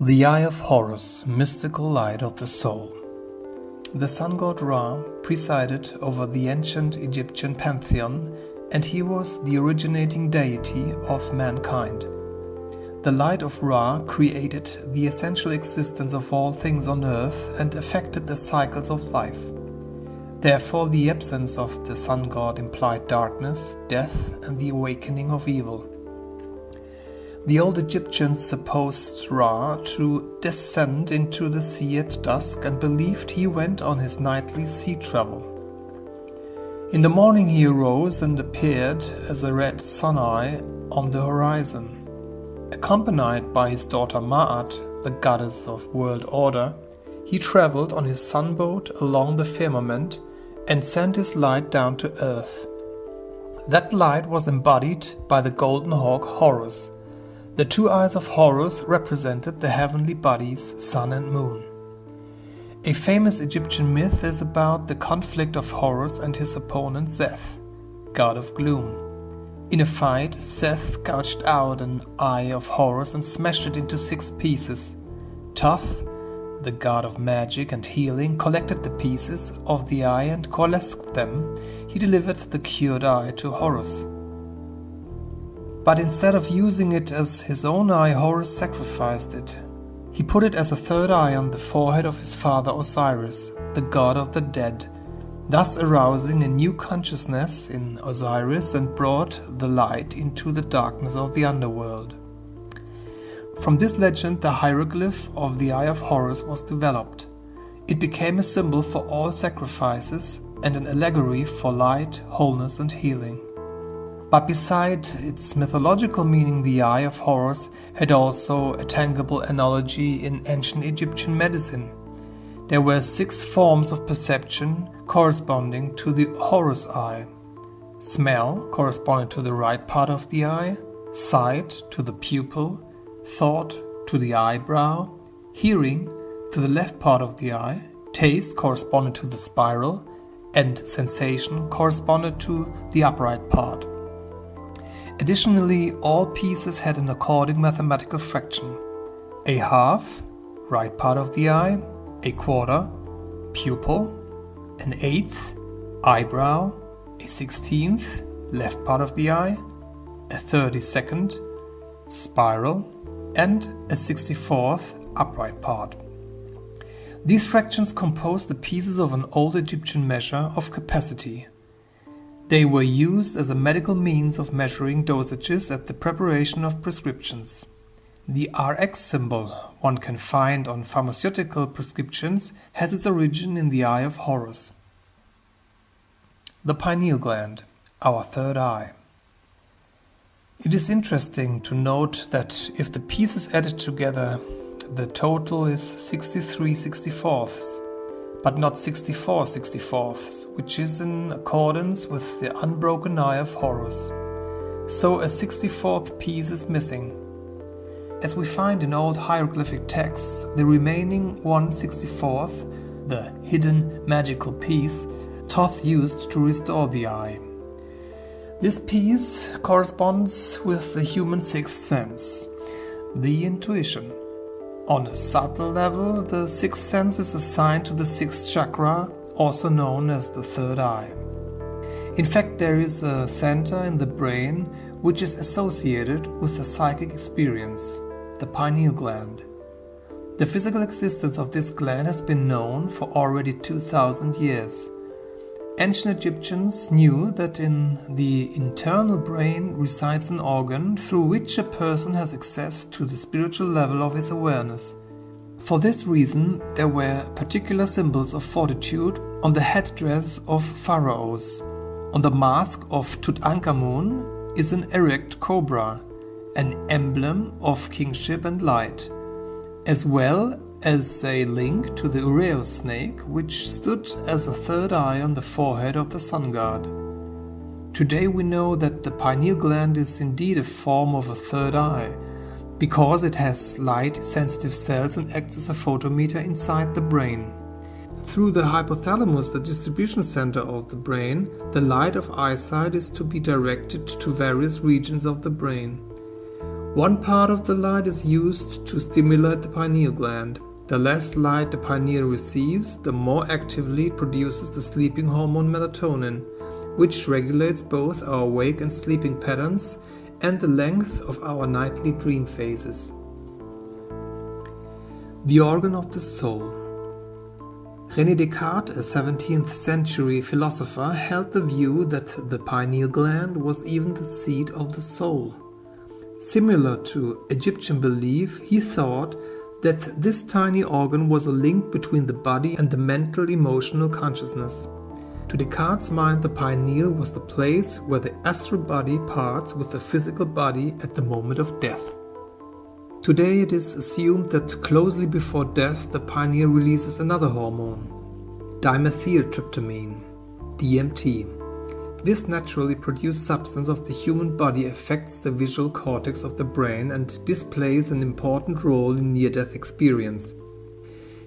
The Eye of Horus, mystical light of the soul. The sun god Ra presided over the ancient Egyptian pantheon, and he was the originating deity of mankind. The light of Ra created the essential existence of all things on earth and affected the cycles of life. Therefore, the absence of the sun god implied darkness, death, and the awakening of evil. The old Egyptians supposed Ra to descend into the sea at dusk and believed he went on his nightly sea travel. In the morning he arose and appeared as a red sun eye on the horizon. Accompanied by his daughter Ma'at, the goddess of world order, he traveled on his sunboat along the firmament and sent his light down to earth. That light was embodied by the golden hawk Horus. The two eyes of Horus represented the heavenly bodies, sun and moon. A famous Egyptian myth is about the conflict of Horus and his opponent Seth, god of gloom. In a fight, Seth gouged out an eye of Horus and smashed it into 6 pieces. Thoth, the god of magic and healing, collected the pieces of the eye and coalesced them. He delivered the cured eye to Horus. But instead of using it as his own eye, Horus sacrificed it. He put it as a third eye on the forehead of his father Osiris, the god of the dead, thus arousing a new consciousness in Osiris and brought the light into the darkness of the underworld. From this legend, the hieroglyph of the Eye of Horus was developed. It became a symbol for all sacrifices and an allegory for light, wholeness, and healing. But beside its mythological meaning, the Eye of Horus had also a tangible analogy in ancient Egyptian medicine. There were 6 forms of perception corresponding to the Horus eye. Smell corresponded to the right part of the eye, sight to the pupil, thought to the eyebrow, hearing to the left part of the eye, taste corresponded to the spiral, and sensation corresponded to the upright part. Additionally, all pieces had an according mathematical fraction: a half, right part of the eye; a quarter, pupil; an eighth, eyebrow; a 16th, left part of the eye; a 32nd, spiral; and a 64th, upright part. These fractions composed the pieces of an old Egyptian measure of capacity. They were used as a medical means of measuring dosages at the preparation of prescriptions. The Rx symbol one can find on pharmaceutical prescriptions has its origin in the Eye of Horus. The pineal gland, our third eye. It is interesting to note that if the pieces added together, the total is 63 64ths. But not 64 64ths, which is in accordance with the unbroken Eye of Horus. So a 64th piece is missing. As we find in old hieroglyphic texts, the remaining 1/64th, the hidden magical piece, Thoth used to restore the eye. This piece corresponds with the human sixth sense, the intuition. On a subtle level, the sixth sense is assigned to the 6th chakra, also known as the third eye. In fact, there is a center in the brain which is associated with the psychic experience, the pineal gland. The physical existence of this gland has been known for already 2000 years. Ancient Egyptians knew that in the internal brain resides an organ through which a person has access to the spiritual level of his awareness. For this reason, there were particular symbols of fortitude on the headdress of pharaohs. On the mask of Tutankhamun is an erect cobra, an emblem of kingship and light, as well as a link to the Ureus snake, which stood as a third eye on the forehead of the sun god. Today we know that the pineal gland is indeed a form of a third eye, because it has light-sensitive cells and acts as a photometer inside the brain. Through the hypothalamus, the distribution center of the brain, the light of eyesight is to be directed to various regions of the brain. One part of the light is used to stimulate the pineal gland. The less light the pineal receives, the more actively it produces the sleeping hormone melatonin, which regulates both our wake and sleeping patterns and the length of our nightly dream phases. The organ of the soul. René Descartes, a 17th century philosopher, held the view that the pineal gland was even the seat of the soul. Similar to Egyptian belief, he thought that this tiny organ was a link between the body and the mental-emotional consciousness. To Descartes' mind, the pineal was the place where the astral body parts with the physical body at the moment of death. Today it is assumed that closely before death the pineal releases another hormone, dimethyltryptamine, DMT. This naturally produced substance of the human body affects the visual cortex of the brain and displays an important role in near-death experience.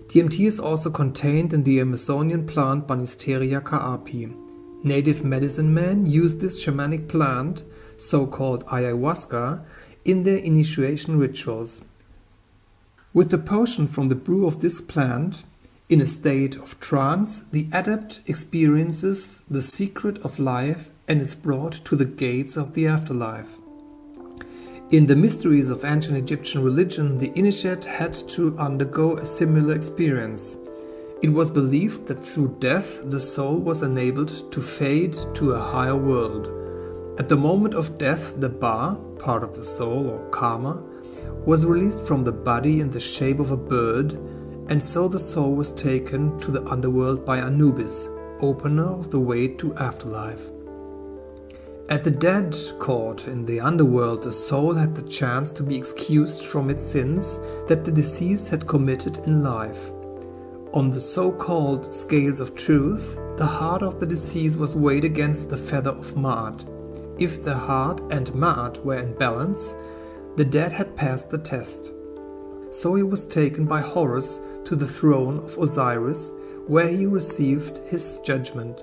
DMT is also contained in the Amazonian plant Banisterium caapi. Native medicine men use this shamanic plant, so-called ayahuasca, in their initiation rituals. With the potion from the brew of this plant, in a state of trance, the adept experiences the secret of life and is brought to the gates of the afterlife. In the mysteries of ancient Egyptian religion, the initiate had to undergo a similar experience. It was believed that through death the soul was enabled to fade to a higher world. At the moment of death, the ba, part of the soul or karma, was released from the body in the shape of a bird, and so the soul was taken to the underworld by Anubis, opener of the way to afterlife. At the dead court in the underworld, the soul had the chance to be excused from its sins that the deceased had committed in life. On the so-called scales of truth, the heart of the deceased was weighed against the feather of Ma'at. If the heart and Ma'at were in balance, the dead had passed the test. So he was taken by Horus to the throne of Osiris, where he received his judgment.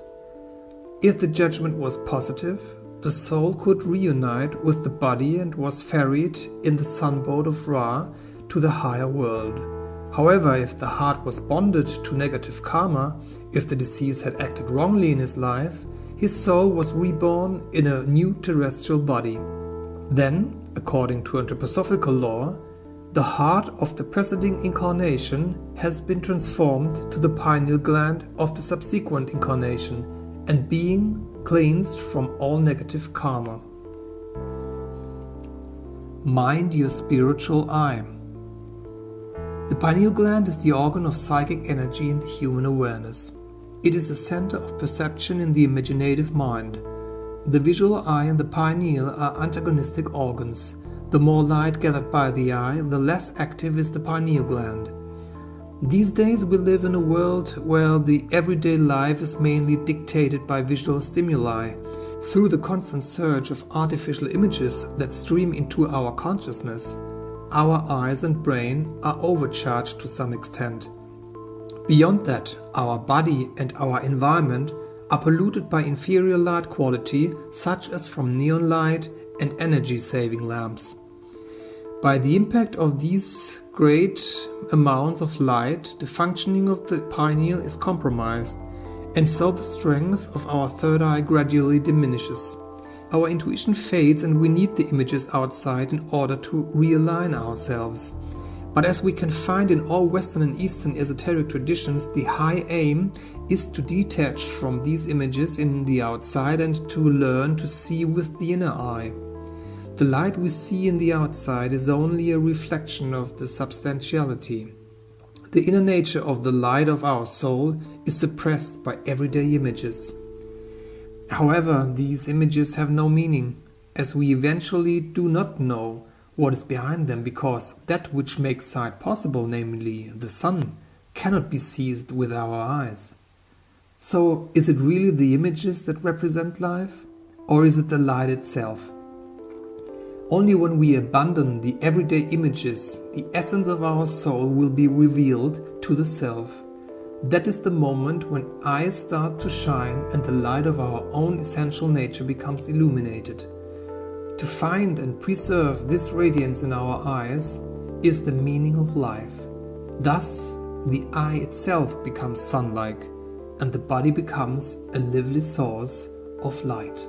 If the judgment was positive, the soul could reunite with the body and was ferried in the sunboat of Ra to the higher world. However, if the heart was bonded to negative karma, if the deceased had acted wrongly in his life, his soul was reborn in a new terrestrial body. Then, according to anthroposophical law, the heart of the preceding incarnation has been transformed to the pineal gland of the subsequent incarnation and being cleansed from all negative karma. Mind your spiritual eye. The pineal gland is the organ of psychic energy in the human awareness. It is a center of perception in the imaginative mind. The visual eye and the pineal are antagonistic organs. The more light gathered by the eye, the less active is the pineal gland. These days we live in a world where the everyday life is mainly dictated by visual stimuli. Through the constant surge of artificial images that stream into our consciousness, our eyes and brain are overcharged to some extent. Beyond that, our body and our environment are polluted by inferior light quality, such as from neon light and energy-saving lamps. By the impact of these great amounts of light, the functioning of the pineal is compromised, and so the strength of our third eye gradually diminishes. Our intuition fades and we need the images outside in order to realign ourselves. But as we can find in all Western and Eastern esoteric traditions, the high aim is to detach from these images in the outside and to learn to see with the inner eye. The light we see in the outside is only a reflection of the substantiality. The inner nature of the light of our soul is suppressed by everyday images. However, these images have no meaning, as we eventually do not know what is behind them, because that which makes sight possible, namely the sun, cannot be seized with our eyes. So, is it really the images that represent life, or is it the light itself? Only when we abandon the everyday images, the essence of our soul will be revealed to the self. That is the moment when eyes start to shine and the light of our own essential nature becomes illuminated. To find and preserve this radiance in our eyes is the meaning of life. Thus, the eye itself becomes sun-like, and the body becomes a lively source of light.